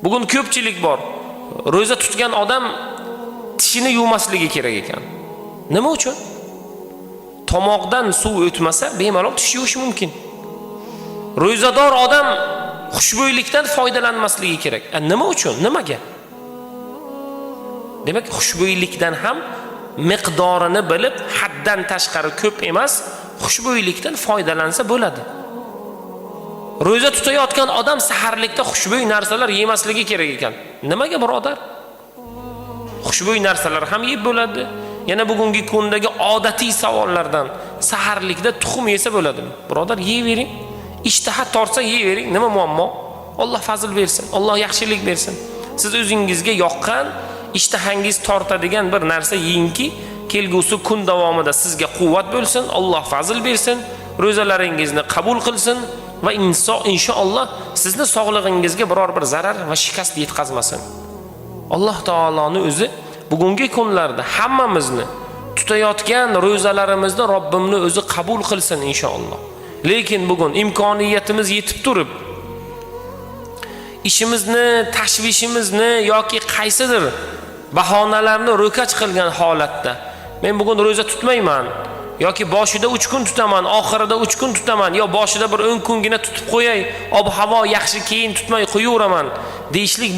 Bugun ko'pchilik bor. Ro'za tutgan odam tishini yuvmasligi kerak ekan. Nima uchun? Tomoqdan suv o'tmasa, bemalol tish yuvish mumkin. Ro'zador odam xushbo'ylikdan foydalanmasligi kerak. Nima uchun? Nimaga? Demak, xushbo'ylikdan ham miqdorini bilib, haddan tashqari ko'p emas, xushbo'ylikdan foydalansa bo'ladi. Ro'za tutayotgan odam saharlikda xushbo'y narsalar yemasligi kerak ekan. Nimaga birodar? Xushbo'y narsalar ham yeb bo'ladi. Yana bugungi kundagi odatiy savollardan saharlikda tuxum yesa bo'ladimi? Birodar, yeyvering. Ishtaha tortsa yeyvering. Nima muammo? Alloh fazl bersin. Alloh yaxshilik bersin. Siz o'zingizga yoqqan, ishtahangiz tortadigan bir narsa yeyingki, kelgusi kun davomida sizga quvvat bo'lsin, Alloh fazl bersin, ro'zalaringizni qabul qilsin va inshaalloh sizni sog'lig'ingizga biror bir zarar va shikast yetkazmasin. Alloh taoloning o'zi bugungi kunlarda hammamizni tutayotgan ro'zalarimizni Robbimning o'zi qabul qilsin inshaalloh. Lekin bugun imkoniyatimiz yetib turib, ishimizni, tashvishimizni yoki qaysidir bahonalarni ro'kach qilgan holatda men bugun ro'za tutmayman yoki boshida 3 kun tutaman, oxirida 3 kun tutaman, yo boshida bir 10 kungina tutib qo'yay, ob-havo yaxshi keyin tutmay qo'yaveraman deyishlik bu